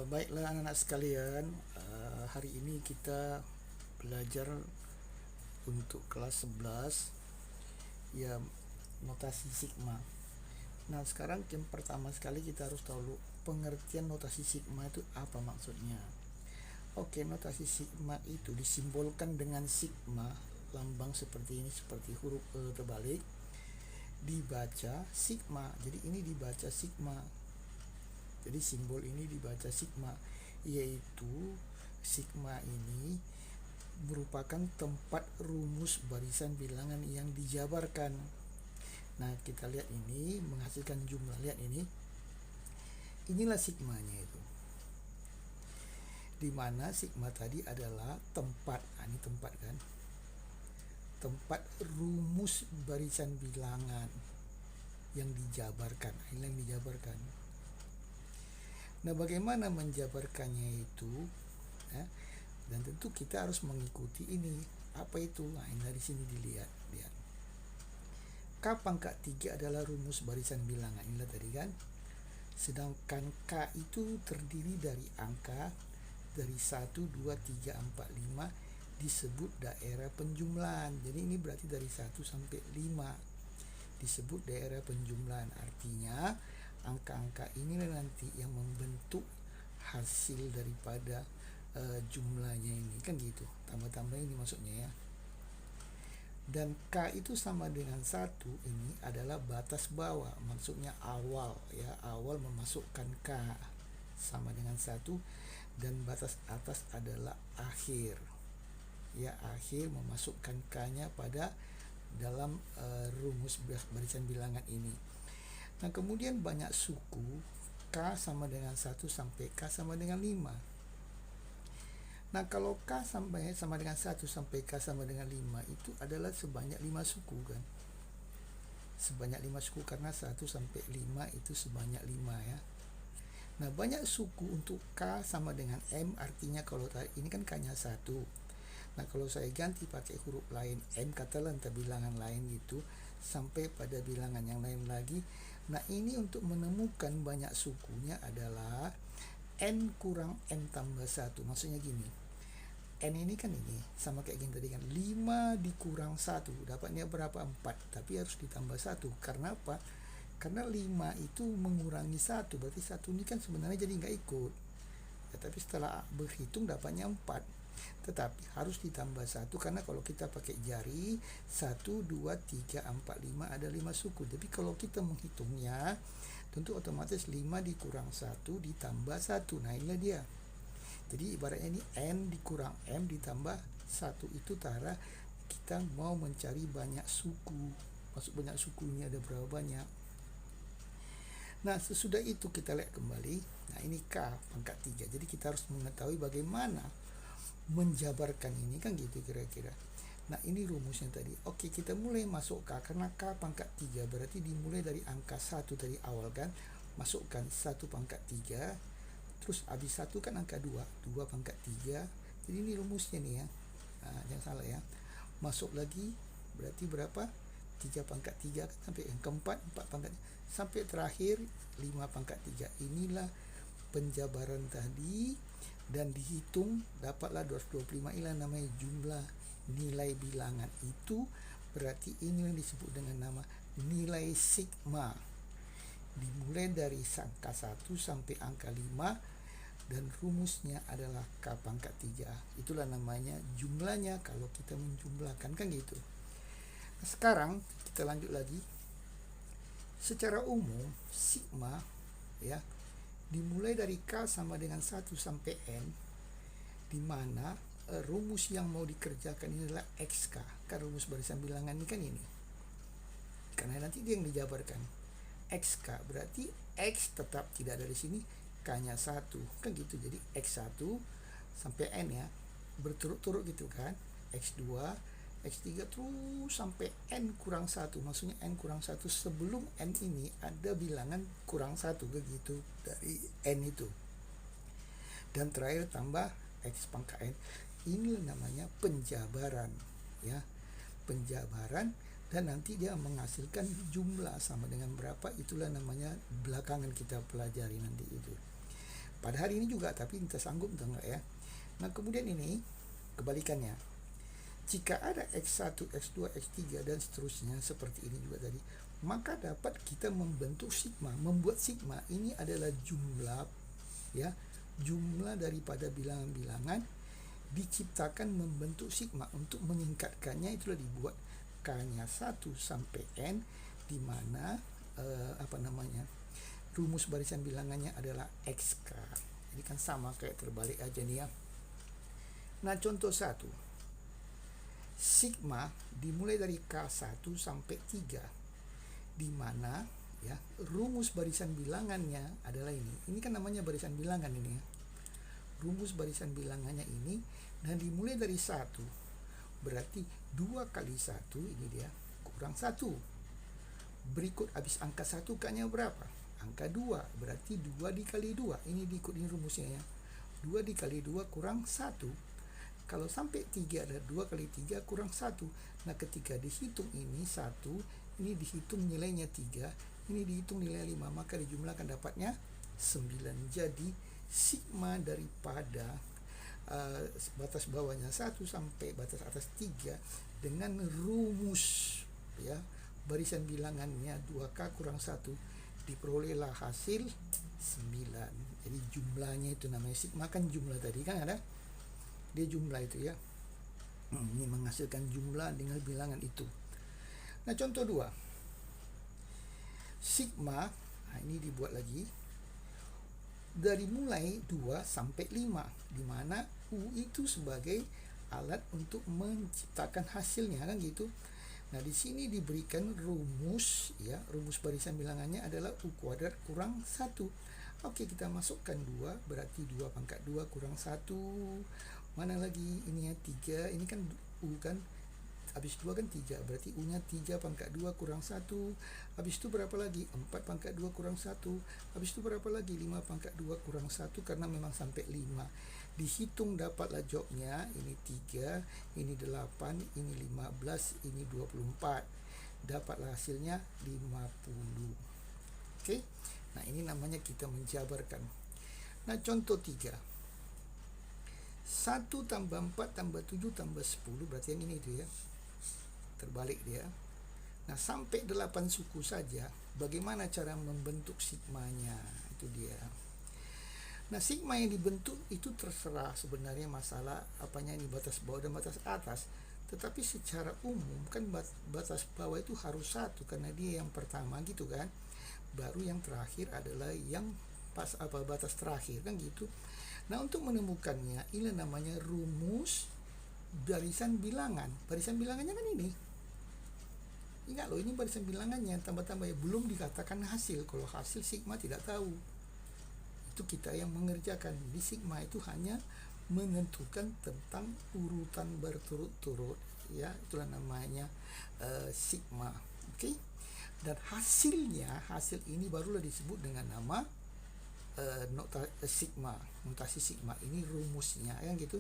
Baiklah anak-anak sekalian, hari ini kita belajar untuk kelas 11 ya, notasi sigma. Nah, sekarang yang pertama sekali kita harus tahu dulu pengertian notasi sigma itu apa maksudnya. Oke, notasi sigma itu disimbolkan dengan sigma, lambang seperti ini, seperti huruf E terbalik, dibaca sigma. Jadi ini dibaca sigma. Jadi simbol ini dibaca sigma, yaitu sigma ini merupakan tempat rumus barisan bilangan yang dijabarkan. Nah, kita lihat ini menghasilkan jumlah. Lihat ini. Inilah sigmanya itu. Dimana sigma tadi adalah tempat, ini tempat kan, tempat rumus barisan bilangan yang dijabarkan. Ini yang dijabarkan. Nah, bagaimana menjabarkannya itu? Dan tentu kita harus mengikuti ini. Apa itu? Nah, ini dari sini dilihat. Lihat. K pangkat 3 adalah rumus barisan bilangan. Inilah tadi kan. Sedangkan K itu terdiri dari angka dari 1, 2, 3, 4, 5 disebut daerah penjumlahan. Jadi ini berarti dari 1 sampai 5 disebut daerah penjumlahan. Artinya angka-angka inilah nanti yang membentuk hasil daripada jumlahnya ini, kan gitu. Tambah-tambah ini maksudnya ya. Dan K itu sama dengan 1, ini adalah batas bawah, maksudnya awal ya, awal memasukkan K sama dengan 1, dan batas atas adalah akhir ya, akhir memasukkan K-nya pada dalam rumus barisan bilangan ini. Nah, kemudian banyak suku K sama dengan 1 sampai K sama dengan 5. Nah, kalau K sama dengan 1 sampai K sama dengan 5 itu adalah sebanyak 5 suku kan. Sebanyak 5 suku karena 1 sampai 5 itu sebanyak 5 ya. Nah, banyak suku untuk K sama dengan M, artinya kalau ini kan K-nya 1. Nah, kalau saya ganti pakai huruf lain, M katalah entah bilangan lain gitu, sampai pada bilangan yang lain lagi. Nah, ini untuk menemukan banyak sukunya adalah N kurang M tambah 1. Maksudnya gini, N ini kan ini sama kayak gini tadi kan, 5 dikurang 1 dapatnya berapa? 4, tapi harus ditambah 1. Karena apa? Karena 5 itu mengurangi 1, berarti 1 ini kan sebenarnya jadi nggak ikut ya, tapi setelah berhitung dapatnya 4, tetapi harus ditambah 1 karena kalau kita pakai jari 1, 2, 3, 4, 5 ada 5 suku. Tapi kalau kita menghitungnya tentu otomatis 5 dikurang 1 ditambah 1. Nah, inilah dia. Jadi ibaratnya ini N dikurang M ditambah 1, itu tara kita mau mencari banyak suku. Maksud banyak suku ini ada berapa banyak. Nah, sesudah itu kita lihat kembali. Nah, ini K pangkat 3. Jadi kita harus mengetahui bagaimana menjabarkan ini kan gitu kira-kira. Nah, ini rumusnya tadi. Oke, kita mulai masuk K karena K pangkat 3 berarti dimulai dari angka 1 dari awal kan. Masukkan 1 pangkat 3. Terus habis 1 kan angka 2 pangkat 3. Jadi ini rumusnya nih ya. Nah, jangan salah ya. Masuk lagi berarti berapa? 3 pangkat 3 sampai yang keempat 4 pangkat sampai terakhir 5 pangkat 3. Inilah penjabaran tadi, dan dihitung dapatlah 225. Inilah namanya jumlah nilai bilangan. Itu berarti ini yang disebut dengan nama nilai sigma. Dimulai dari angka 1 sampai angka 5 dan rumusnya adalah K pangkat 3. Itulah namanya jumlahnya kalau kita menjumlahkan kan gitu. Nah, sekarang kita lanjut lagi. Secara umum sigma ya dimulai dari K sama dengan 1 sampai N, di mana rumus yang mau dikerjakan ini adalah XK. Kan rumus barisan bilangan ini kan ini. Karena nanti dia yang dijabarkan. XK berarti X tetap tidak ada di sini, K-nya 1. Kan gitu. Jadi X1 sampai N ya. Berturut-turut gitu kan. X2, X3 terus sampai N kurang 1. Maksudnya N kurang 1 sebelum N ini ada bilangan kurang 1 begitu dari N itu. Dan terakhir tambah X pangkat N. Ini namanya penjabaran ya. Penjabaran, dan nanti dia menghasilkan jumlah sama dengan berapa, itulah namanya belakangan kita pelajari nanti itu. pada hari ini juga, tapi kita sanggup atau enggak ya. Nah kemudian ini kebalikannya, jika ada X1, X2, X3 dan seterusnya seperti ini juga tadi, maka dapat kita membentuk sigma. Membuat sigma ini adalah jumlah, ya, jumlah daripada bilangan-bilangan diciptakan membentuk sigma. Untuk meningkatkannya itulah dibuat K-nya 1 sampai N, di mana rumus barisan bilangannya adalah XK. Jadi kan sama kayak terbalik aja nih ya. Nah contoh 1, sigma dimulai dari K1 sampai 3, di mana ya rumus barisan bilangannya adalah ini. Ini kan namanya barisan bilangan ini ya. Rumus barisan bilangannya ini, dan dimulai dari 1, berarti 2 kali 1 ini dia kurang 1. Berikut habis angka 1 K-nya berapa? Angka 2, berarti 2 dikali 2. Ini diikuti rumusnya ya. 2 dikali 2 kurang 1. Kalau sampai 3 ada 2 kali 3 kurang 1. Nah ketika dihitung ini 1, ini dihitung nilainya 3, ini dihitung nilai 5, maka dijumlahkan dapatnya 9. Jadi sigma daripada batas bawahnya 1 sampai batas atas 3 dengan rumus ya barisan bilangannya 2K kurang 1, diperolehlah hasil 9. Jadi jumlahnya itu namanya sigma, kan jumlah tadi kan ada dia jumlah itu ya. Ini menghasilkan jumlah dengan bilangan itu. Nah contoh 2, sigma, nah ini dibuat lagi dari mulai 2 sampai 5, di mana U itu sebagai alat untuk menciptakan hasilnya kan gitu. Nah di sini diberikan rumus ya, rumus barisan bilangannya adalah U kuadrat kurang 1. Oke, kita masukkan 2, berarti 2 pangkat 2 kurang 1. Mana lagi ini ya 3, ini kan U kan, habis 2 kan 3, berarti U nya 3 pangkat 2 kurang 1. Habis itu berapa lagi? 4 pangkat 2 kurang 1. Habis itu berapa lagi? 5 pangkat 2 kurang 1, karena memang sampai 5. Dihitung dapatlah jawabnya, ini 3, ini 8, ini 15, ini 24. Dapatlah hasilnya 50. Oke. Nah ini namanya kita menjabarkan. Nah contoh 3, 1 tambah 4 tambah 7 tambah 10, berarti yang ini itu ya, terbalik dia. Nah sampai 8 suku saja, bagaimana cara membentuk sigmanya, itu dia. Nah sigma yang dibentuk itu terserah sebenarnya masalah apanya, ini batas bawah dan batas atas. Tetapi secara umum kan batas bawah itu harus 1, karena dia yang pertama gitu kan. Baru yang terakhir adalah yang batas terakhir kan gitu. Nah untuk menemukannya, ini namanya rumus barisan bilangan. Barisan bilangannya kan ini. Ingat loh, ini barisan bilangannya, tambah-tambah ya, belum dikatakan hasil. Kalau hasil sigma tidak tahu. Itu kita yang mengerjakan. Di sigma itu hanya menentukan tentang urutan berturut-turut ya, itulah namanya sigma. Oke. Dan hasil ini barulah disebut dengan nama notasi sigma. Ini rumusnya ya gitu.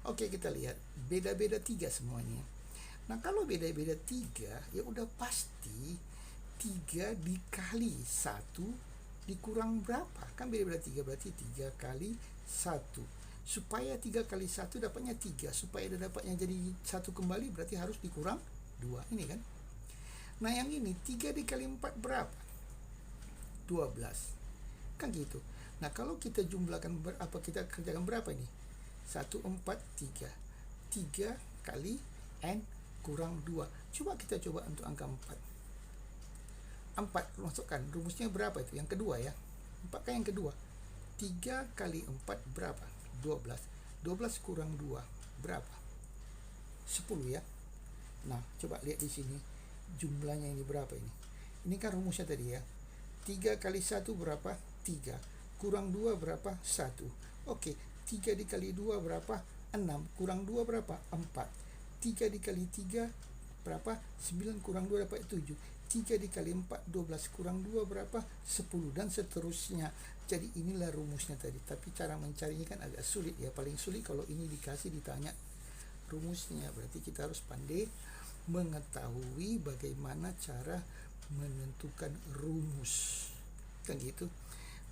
Oke, kita lihat beda-beda 3 semuanya. Nah kalau beda-beda 3 ya udah pasti 3 dikali 1 dikurang berapa, kan beda-beda 3, berarti 3 kali 1. Supaya 3 kali 1 dapatnya 3, supaya dapatnya jadi 1 kembali berarti harus dikurang 2, ini kan. Nah yang ini 3 dikali 4 berapa? 12 kan gitu. Nah kalau kita jumlahkan kita kerjakan berapa ini? 1, 4, 3 kali N kurang 2. Coba kita coba untuk angka 4 masukkan rumusnya berapa itu? Yang kedua ya, 4 kan yang kedua. 3 kali 4 berapa? 12 kurang 2 berapa? 10 ya. Nah coba lihat di sini jumlahnya ini berapa ini? Ini kan rumusnya tadi ya, 3 kali 1 berapa? 3 kurang 2 berapa? 1. Oke, 3 dikali 2 berapa? 6 kurang 2 berapa? 4. 3 dikali 3 berapa? 9 kurang 2 dapat 7. 3 dikali 4 12 kurang 2 berapa? 10, dan seterusnya. Jadi inilah rumusnya tadi, tapi cara mencarinya kan agak sulit ya. Paling sulit kalau ini dikasih ditanya rumusnya, berarti kita harus pandai mengetahui bagaimana cara menentukan rumus kan gitu.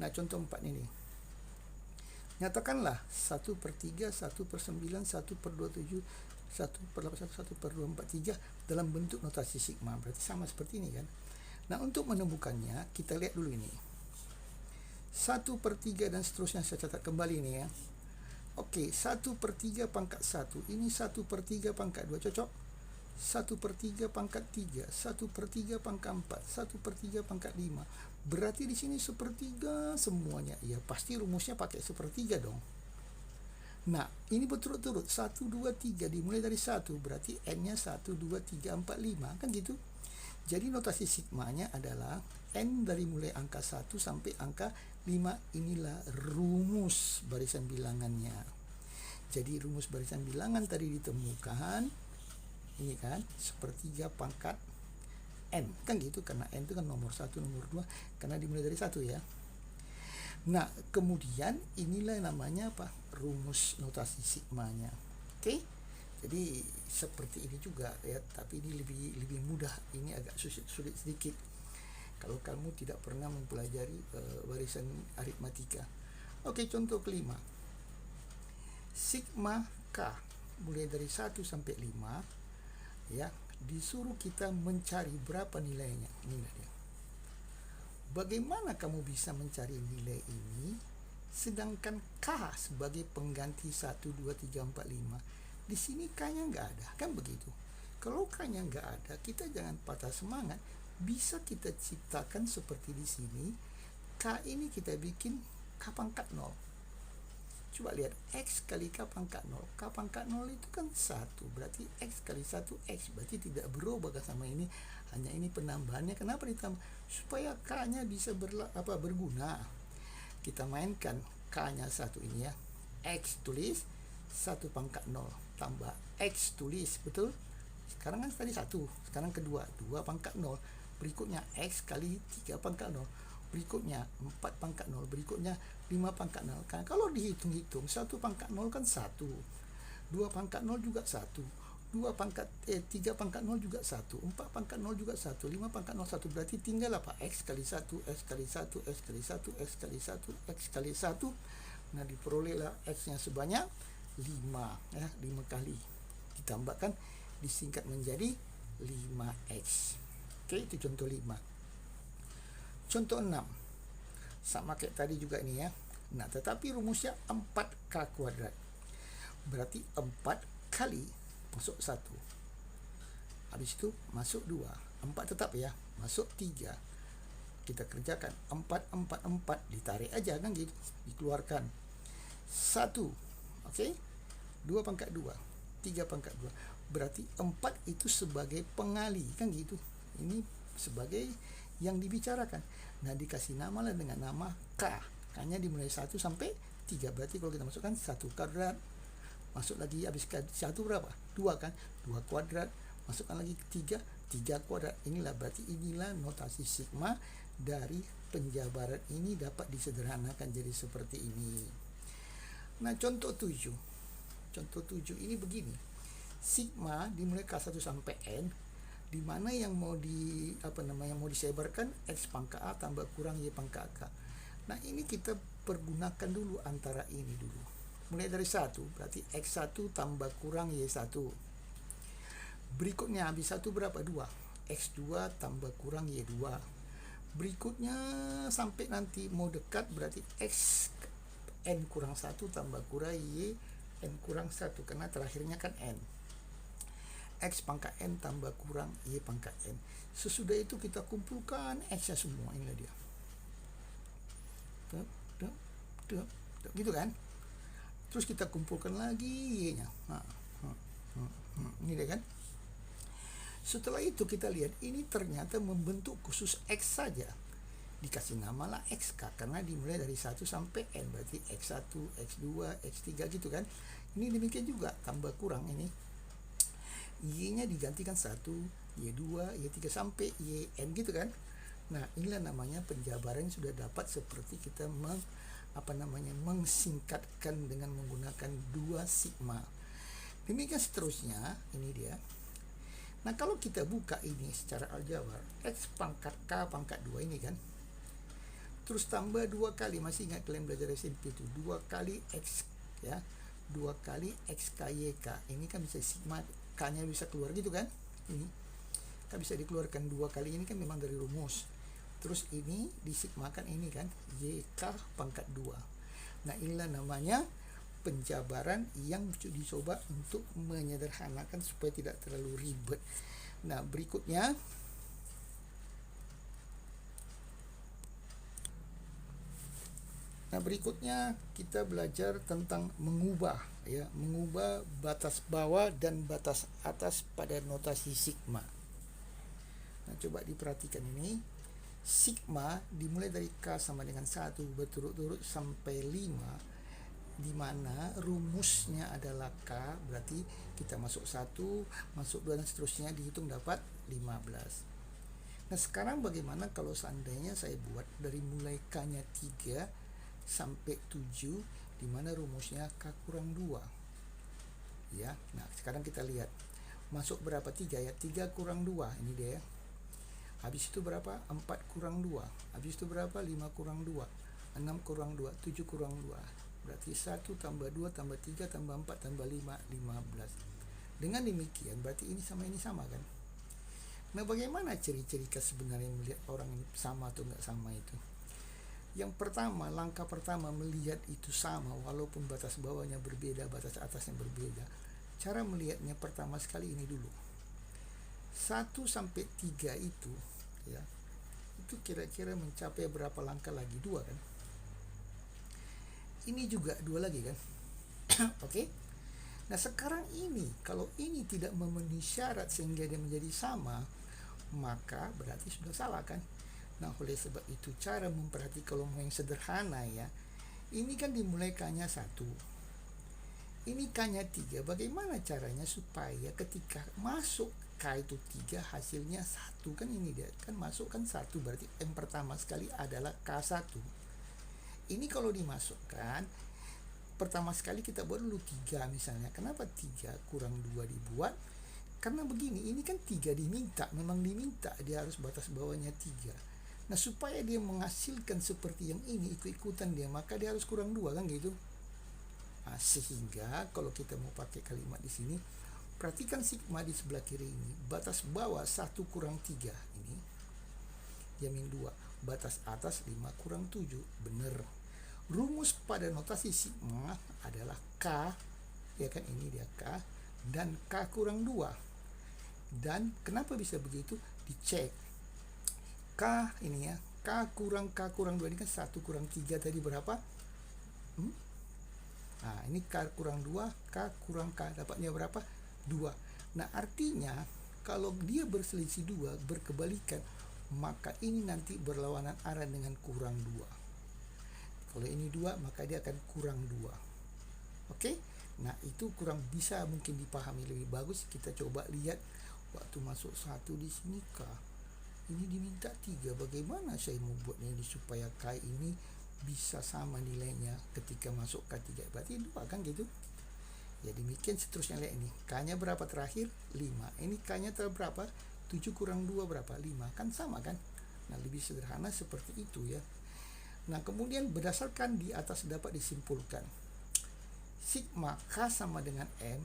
Nah contoh 4 ini, Nyatakanlah 1/3, 1/9, 1/27, 1/8, 1/243 dalam bentuk notasi sigma. Berarti sama seperti ini kan. Nah, untuk menemukannya kita lihat dulu ini 1/3 dan seterusnya. Saya catat kembali ini ya. Oke, 1/3 pangkat 1 ini 1/3 pangkat 2, cocok. 1/3 pangkat 3, 1/3 pangkat 4, 1/3 pangkat 5. Berarti di sini 1/3 semuanya. Ya, pasti rumusnya pakai 1/3 dong. Nah, ini berturut-turut 1, 2, 3 dimulai dari 1, berarti n-nya 1, 2, 3, 4, 5 kan gitu. Jadi notasi sigmanya adalah n dari mulai angka 1 sampai angka 5. Inilah rumus barisan bilangannya. Jadi rumus barisan bilangan tadi ditemukan ini kan 1/3 pangkat n kan gitu, karena n itu kan nomor 1, nomor 2 karena dimulai dari 1 ya. Nah, kemudian inilah namanya apa? Rumus notasi sigmanya. Oke. Jadi seperti ini juga ya, tapi ini lebih mudah. Ini agak sulit sedikit kalau kamu tidak pernah mempelajari barisan aritmatika. Oke, contoh kelima. Sigma K mulai dari 1 sampai 5 ya, disuruh kita mencari berapa nilainya. Ini dia. Bagaimana kamu bisa mencari nilai ini sedangkan K sebagai pengganti 1, 2, 3, 4, 5 di sini K-nya nggak ada, kan begitu. Kalau K-nya nggak ada, kita jangan patah semangat. Bisa kita ciptakan seperti di sini. K ini kita bikin K pangkat 0. Coba lihat, X kali K pangkat 0. K pangkat 0 itu kan 1. Berarti X kali 1 X. Berarti tidak berubah sama ini. Hanya ini penambahannya. Kenapa ditambah? Supaya K-nya bisa berguna. Kita mainkan K-nya 1 ini ya. X tulis 1 pangkat 0 tambah X tulis, betul? Sekarang kan tadi 1, sekarang kedua 2 pangkat 0, berikutnya X kali 3 pangkat 0, berikutnya 4 pangkat 0, berikutnya 5 pangkat 0. Kan kalau dihitung-hitung 1 pangkat 0 kan 1, 2 pangkat 0 juga 1, 3 pangkat 0 juga 1, 4 pangkat 0 juga 1, 5 pangkat 0 1. Berarti tinggal apa? X kali 1, X kali 1, X kali 1, X kali 1, X kali 1. Nah, diperolehlah X-nya sebanyak 5 ya, 5 kali ditambahkan disingkat menjadi 5x. Oke, itu contoh 5. Contoh 6 sama kayak tadi juga ini ya. Nah, tetapi rumusnya 4k kuadrat. Berarti 4 kali masuk 1, habis itu masuk 2, 4 tetap ya, masuk 3. Kita kerjakan 4, 4, 4, ditarik aja kan gitu, dikeluarkan 1. Oke, 2 pangkat 2, 3 pangkat 2. Berarti 4 itu sebagai pengali kan gitu. Ini sebagai yang dibicarakan. Nah, dikasih nama lah dengan nama K. K-nya dimulai 1 sampai 3. Berarti kalau kita masukkan 1 kuadrat, masuk lagi habis 1 berapa? 2 kan? 2 kuadrat, masukkan lagi 3, 3 kuadrat. Inilah berarti inilah notasi sigma dari penjabaran ini dapat disederhanakan jadi seperti ini. Nah, contoh 7. Contoh 7 ini begini. Sigma dimulai K1 sampai N, di mana yang mau mau disebarkan X pangkat A tambah kurang Y pangkat K. Nah, ini kita pergunakan dulu antara ini dulu. Mulai dari 1, berarti X1 tambah kurang Y1. Berikutnya habis 1 berapa? 2. X2 tambah kurang Y2. Berikutnya sampai nanti mau dekat berarti X N kurang 1 tambah kurang Y N kurang 1, karena terakhirnya kan N. X pangkat N tambah kurang Y pangkat N. Sesudah itu kita kumpulkan X-nya semua. Inilah dia. Gitu kan. Terus kita kumpulkan lagi Y-nya. Ini dia kan. Setelah itu kita lihat ini ternyata membentuk khusus X saja. Dikasih namalah XK karena dimulai dari 1 sampai N, berarti X1, X2, X3 gitu kan. Ini demikian juga tambah kurang ini. Y-nya digantikan 1, Y2, Y3 sampai YN gitu kan. Nah, inilah namanya penjabaran sudah dapat seperti kita mengsingkatkan dengan menggunakan 2 sigma. Demikian seterusnya, ini dia. Nah, kalau kita buka ini secara aljabar, X pangkat K pangkat 2 ini kan, terus tambah 2 kali, masih ingat kalian belajar SMP itu 2 kali X ya, 2 kali XKYK. Ini kan bisa sigma, K-nya bisa keluar gitu kan, ini kan bisa dikeluarkan 2 kali, ini kan memang dari rumus. Terus ini disigmakan ini kan YK pangkat 2. Nah inilah namanya penjabaran yang dicoba untuk menyederhanakan supaya tidak terlalu ribet. Nah berikutnya kita belajar tentang mengubah ya, mengubah batas bawah dan batas atas pada notasi sigma. Nah coba diperhatikan ini, sigma dimulai dari K sama dengan 1 berturut-turut sampai 5, di mana rumusnya adalah K, berarti kita masuk 1, masuk 2 dan seterusnya, dihitung dapat 15. Nah sekarang bagaimana kalau seandainya saya buat dari mulai K-nya 3 sampai 7, di mana rumusnya K kurang 2 ya. Nah sekarang kita lihat masuk berapa, 3 ya, 3 kurang 2 ini dia ya. Habis itu berapa, 4 kurang 2, habis itu berapa, 5 kurang 2, 6 kurang 2, 7 kurang 2, berarti 1 tambah 2 tambah 3 tambah 4 tambah 5, 15. Dengan demikian berarti ini sama kan. Nah bagaimana ciri-ciri sebenarnya melihat orang ini sama atau enggak sama itu? Yang pertama, langkah pertama melihat itu sama walaupun batas bawahnya berbeda, batas atasnya berbeda. Cara melihatnya pertama sekali ini dulu, 1 sampai 3 itu ya, itu kira-kira mencapai berapa langkah lagi, 2 kan. Ini juga 2 lagi kan. Oke. Nah sekarang ini kalau ini tidak memenuhi syarat sehingga dia menjadi sama, maka berarti sudah salah kan. Nah oleh sebab itu cara memperhatikan kelompok yang sederhana ya, ini kan dimulai K-nya 1, ini K-nya 3. Bagaimana caranya supaya ketika masuk K itu 3 hasilnya 1 kan, ini dia kan masuk kan 1, berarti M pertama sekali adalah K1. Ini kalau dimasukkan pertama sekali kita buat dulu 3 misalnya. Kenapa 3 kurang 2 dibuat? Karena begini, ini kan 3 diminta, memang diminta dia harus batas bawahnya 3. Nah supaya dia menghasilkan seperti yang ini ikut-ikutan dia, maka dia harus kurang 2 kan gitu. Nah, sehingga kalau kita mau pakai kalimat di sini, perhatikan sigma di sebelah kiri ini, batas bawah 1 kurang 3 ini jamin 2, batas atas 5 kurang 7, bener. Rumus pada notasi sigma adalah K ya kan, ini dia K dan K kurang 2. Dan kenapa bisa begitu? Dicek K ini ya, K kurang 2 ini kan 1 kurang 3 tadi berapa? Nah ini K kurang 2, K kurang K dapatnya berapa? 2. Nah artinya kalau dia berselisih 2 berkebalikan, maka ini nanti berlawanan arah dengan kurang 2. Kalau ini 2 maka dia akan kurang 2. Oke. Nah itu kurang bisa mungkin dipahami lebih bagus. Kita coba lihat waktu masuk 1 di sini K ini diminta 3, bagaimana saya mau buatnya ini supaya K ini bisa sama nilainya ketika masuk K3, berarti 2 kan gitu ya. Demikian seterusnya, lihat ini K nya berapa terakhir, 5, ini K nya berapa, 7 kurang 2 berapa, 5 kan sama kan. Nah lebih sederhana seperti itu ya. Nah kemudian berdasarkan di atas dapat disimpulkan sigma K sama dengan M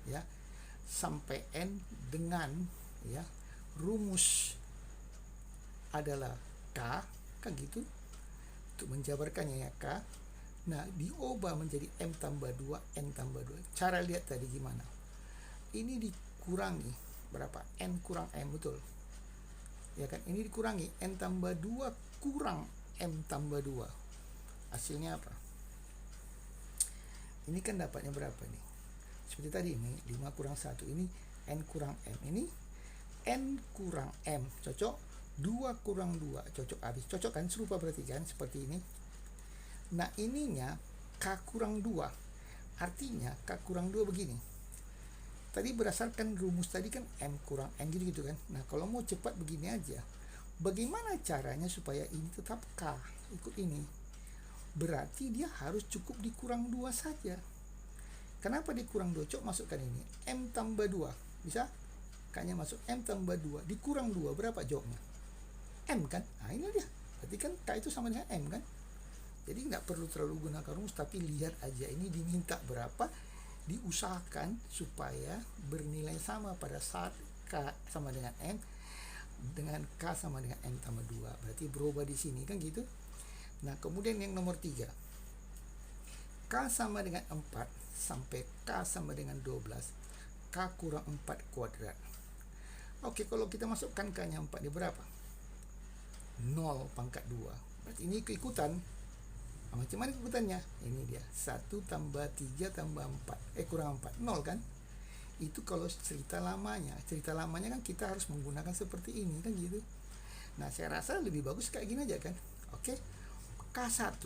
ya sampai N dengan ya rumus adalah K kan gitu, untuk menjabarkannya ya K. Nah diubah menjadi M tambah 2 N tambah 2. Cara lihat tadi gimana, ini dikurangi berapa, N kurang M, betul ya kan, ini dikurangi N tambah 2 kurang M tambah 2, hasilnya apa? Ini kan dapatnya berapa nih, seperti tadi ini 5 kurang 1, ini N kurang M, ini N kurang M cocok, 2 kurang 2 cocok, habis cocok kan, serupa berarti kan seperti ini. Nah ininya K kurang 2, artinya K kurang 2 begini, tadi berdasarkan rumus tadi kan M kurang N gitu kan. Nah kalau mau cepat begini aja, bagaimana caranya supaya ini tetap K ikut ini, berarti dia harus cukup dikurang 2 saja. Kenapa dikurang 2? Cok masukkan ini M tambah 2, bisa K nya masuk M tambah 2 dikurang 2 berapa jawabnya? M kan. Nah ini dia Berarti kan K itu sama dengan M kan. Jadi nggak perlu terlalu gunakan rumus, tapi lihat aja ini diminta berapa, diusahakan supaya bernilai sama pada saat K sama dengan M dengan K sama dengan M tambah 2. Berarti berubah di sini kan gitu. Nah, kemudian yang nomor 3. K sama dengan 4 sampai K sama dengan 12. K kurang 4 kuadrat. Oke, kalau kita masukkan K-nya 4 dia berapa? 0 pangkat 2. Berarti ini keikutan. Macam mana keikutannya? Ini dia. 1 tambah 3 tambah 4. Kurang 4. 0 kan? Itu kalau cerita lamanya. Cerita lamanya kan kita harus menggunakan seperti ini kan gitu. Nah, saya rasa lebih bagus kayak gini aja kan. Oke. K1.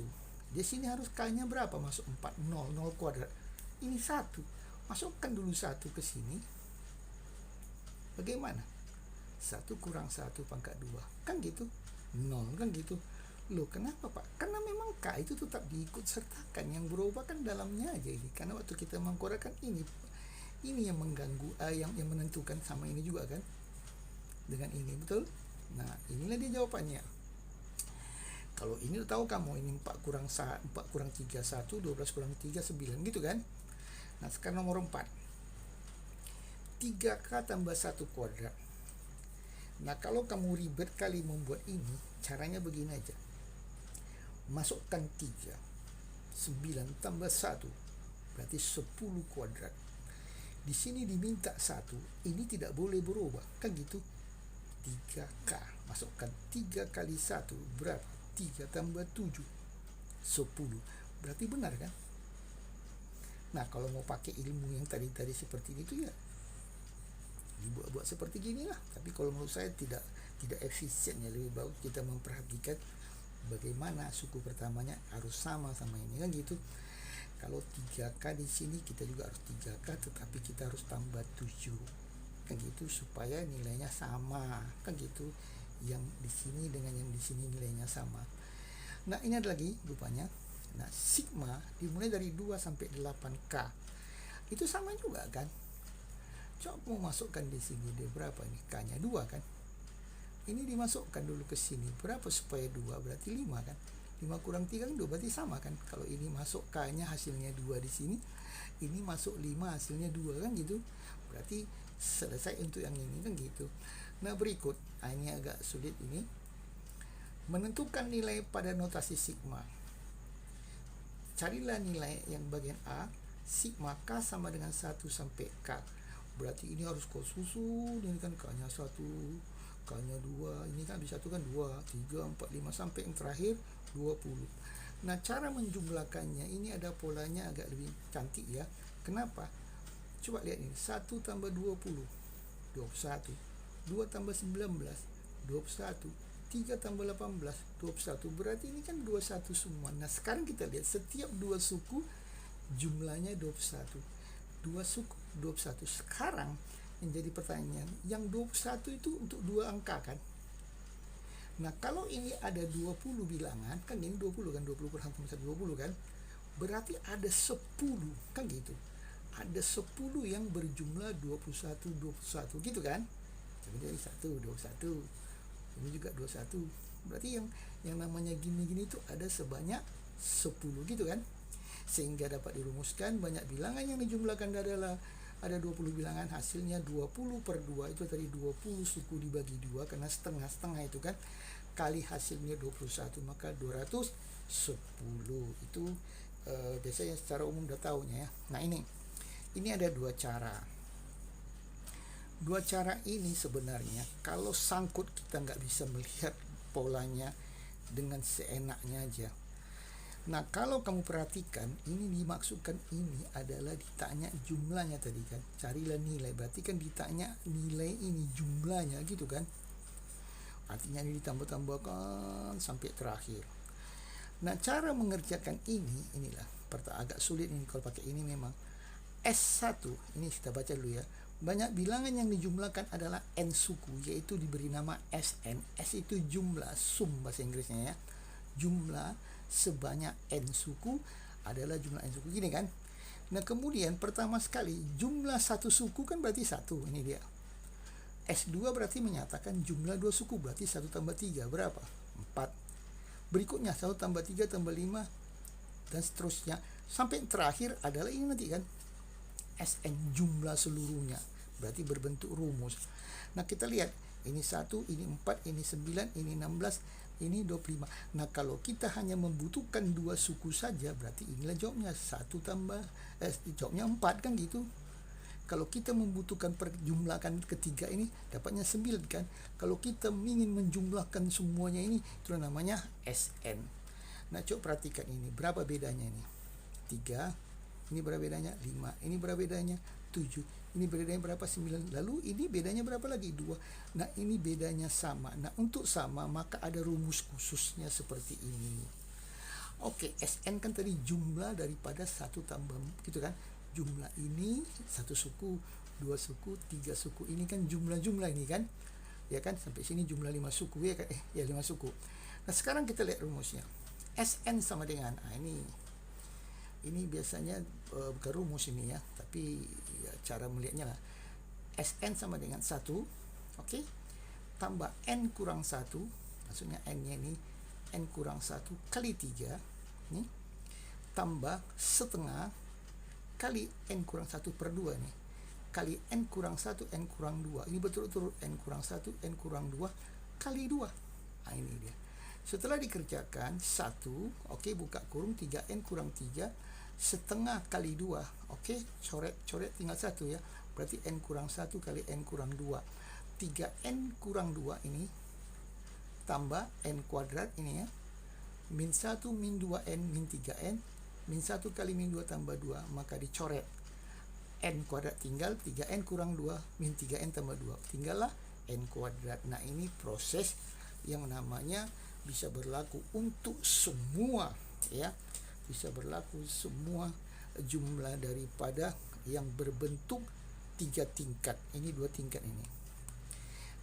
Di sini harus K-nya berapa? Masuk 4. 0. 0 kuadrat. Ini 1. Masukkan dulu 1 ke sini. Bagaimana? 1 kurang 1 pangkat 2. Kan gitu. 0 kan gitu. Loh, kenapa Pak? Karena memang K itu tetap diikut sertakan. Yang berubah kan dalamnya aja ini. Karena waktu kita mengkorekan ini yang mengganggu, yang menentukan sama ini juga kan. Dengan ini, betul? Nah, inilah dia jawabannya. Kalau ini udah tahu kamu, ini 4 kurang 3, 1, 12 kurang 3, 9 gitu kan. Nah, sekarang nomor 4. 3K tambah 1 kuadrat. Nah, kalau kamu ribet kali membuat ini, caranya begini aja. Masukkan 3. 9 tambah 1. Berarti 10 kuadrat. Di sini diminta 1. Ini tidak boleh berubah. Kan gitu. 3K. Masukkan 3 kali 1. Berapa? 3 tambah 7. 10. Berarti benar kan? Nah, kalau mau pakai ilmu yang tadi seperti itu ya dibuat seperti gini lah. Tapi kalau menurut saya tidak efisien ya. Lebih bagus kita memperhatikan bagaimana suku pertamanya harus sama ini kan gitu. Kalau 3K di sini kita juga harus 3K, tetapi kita harus tambah 7 kan gitu supaya nilainya sama kan gitu. Yang di sini dengan yang di sini nilainya sama. Nah, ini ada lagi rupanya. Nah, sigma dimulai dari 2 sampai 8K. Itu sama juga kan. Coba mau masukkan di sini dia berapa nih? K-nya 2 kan. Ini dimasukkan dulu ke sini. Berapa supaya 2? Berarti 5 kan. 5 kurang 3 kan 2, berarti sama kan. Kalau ini masuk K-nya hasilnya 2 di sini. Ini masuk 5 hasilnya 2 kan gitu. Berarti selesai untuk yang ini kan gitu. Nah, berikut. Ini agak sulit ini. Menentukan nilai pada notasi sigma. Carilah nilai yang bagian A. Sigma K sama dengan 1 sampai K. Berarti ini harus kau susun. Ini kan K-nya 1, K-nya 2. Ini kan disatukan 2, 3, 4, 5 sampai yang terakhir 20. Nah, cara menjumlahkannya ini ada polanya agak lebih cantik ya. Kenapa? Coba lihat ini. 1 tambah 20, 21. 2 tambah 19, 21. 3 tambah 18, 21. Berarti ini kan 21 semua. Nah, sekarang kita lihat setiap 2 suku jumlahnya 21. 2 suku 21. Sekarang yang jadi pertanyaan, yang 21 itu untuk 2 angka kan. Nah, kalau ini ada 20 bilangan, kan ini 20 kan, 20 kurang 20 kan. Berarti ada 10 kan gitu. Ada 10 yang berjumlah 21 gitu kan. Jadi dari 1 21. Ini juga 21. Berarti yang namanya gini-gini itu ada sebanyak 10 gitu kan. Sehingga dapat dirumuskan banyak bilangan yang dijumlahkan adalah ada 20 bilangan, hasilnya 20 per 2. Itu tadi 20 suku dibagi 2 karena setengah-setengah itu kan, kali hasilnya 21, maka 210. Itu biasanya secara umum udah tahunya ya. Nah, ini ada 2 cara. 2 cara ini sebenarnya kalau sangkut kita nggak bisa melihat polanya dengan seenaknya aja. Nah, kalau kamu perhatikan, ini dimaksudkan ini adalah ditanya jumlahnya tadi kan. Carilah nilai, berarti kan ditanya nilai ini jumlahnya gitu kan. Artinya ini ditambah-tambahkan sampai terakhir. Nah, cara mengerjakan inilah agak sulit ini kalau pakai ini memang. S1, ini kita baca dulu ya. Banyak bilangan yang dijumlahkan adalah n suku, yaitu diberi nama Sn. S itu jumlah, sum bahasa Inggrisnya ya. Jumlah sebanyak n suku adalah jumlah n suku gini kan. Nah, kemudian pertama sekali jumlah satu suku kan berarti 1. Ini dia. S2 berarti menyatakan jumlah 2 suku, berarti 1 tambah 3 berapa? 4. berikutnya 1 tambah 3 tambah 5 dan seterusnya sampai terakhir adalah ini nanti kan Sn jumlah seluruhnya, berarti berbentuk rumus. Nah kita lihat ini 1, ini 4, ini 9, ini 16, ini 25. Nah kalau kita hanya membutuhkan 2 suku saja, berarti inilah jawabnya 1 tambah jawabnya 4 kan gitu. Kalau kita membutuhkan perjumlahan ketiga ini dapatnya 9 kan. Kalau kita ingin menjumlahkan semuanya ini, itu namanya Sn. Nah coba perhatikan ini, berapa bedanya ini? 3, ini berapa bedanya? 5, ini berapa bedanya? 7, ini bedanya berapa? 9. Lalu ini bedanya berapa lagi? 2. Nah ini bedanya sama. Nah untuk sama maka ada rumus khususnya seperti ini. Oke, Sn kan tadi jumlah daripada 1 tambah gitu kan. Jumlah ini 1 suku, 2 suku, 3 suku. Ini kan jumlah-jumlah ini kan. Ya kan, sampai sini jumlah 5 suku ya kan. 5 suku. Nah, sekarang kita lihat rumusnya. Sn sama dengan ini biasanya bukan rumus ini ya, tapi ya, cara melihatnya lah. Sn sama dengan 1, oke. Tambah n kurang 1, maksudnya n-nya ini n kurang 1 kali 3 nih, tambah setengah kali n kurang 1 per 2 nih, kali n kurang 1 n kurang 2. Ini betul-betul n kurang 1 n kurang 2 kali 2. Nah ini dia. Setelah dikerjakan 1, oke, buka kurung, 3n kurang 3 setengah kali 2, oke, coret tinggal 1 ya, berarti n kurang 1 kali n kurang 2, 3n kurang 2 ini tambah n kuadrat ini ya, min 1 min 2n min 3n, min 1 kali min 2 tambah 2, maka dicoret n kuadrat, tinggal 3n kurang 2 min 3n tambah 2, tinggallah n kuadrat. Nah ini proses yang namanya bisa berlaku untuk semua ya, bisa berlaku semua jumlah daripada yang berbentuk 3 tingkat, ini 2 tingkat ini.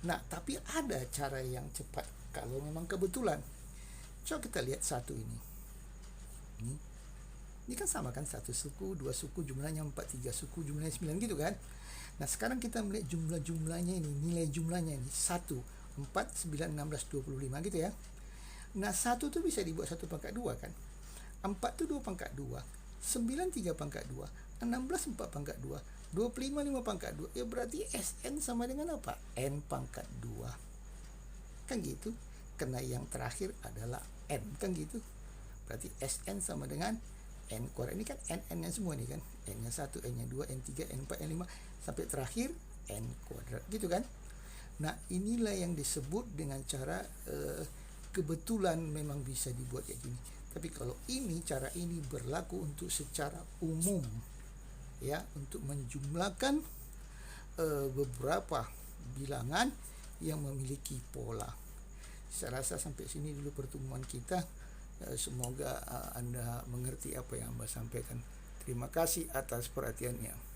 Nah tapi ada cara yang cepat kalau memang kebetulan. Coba kita lihat 1 ini. Ini kan sama kan, 1 suku, 2 suku, jumlahnya 4, 3 suku, jumlahnya 9 gitu kan. Nah sekarang kita melihat jumlahnya ini, nilai jumlahnya ini 1, 4, 9, 16, 25 gitu ya. Nah 1 tuh bisa dibuat 1 pangkat 2 kan, 4 tuh 2 pangkat 2, 9 3 pangkat 2, 16 4 pangkat 2, 25 5 pangkat 2. Ya berarti Sn sama dengan apa? N pangkat 2 kan gitu, karena yang terakhir adalah N kan gitu. Berarti Sn sama dengan N kuadrat. Ini kan N-nya semua nih kan, N-nya 1, N-nya 2, N3, N4, N5 sampai terakhir N kuadrat gitu kan. Nah inilah yang disebut dengan cara kebetulan memang bisa dibuat kayak gini. Tapi kalau ini, cara ini berlaku untuk secara umum ya, untuk menjumlahkan beberapa bilangan yang memiliki pola. Saya rasa sampai sini dulu pertemuan kita. Semoga Anda mengerti apa yang Amba sampaikan. Terima kasih atas perhatiannya.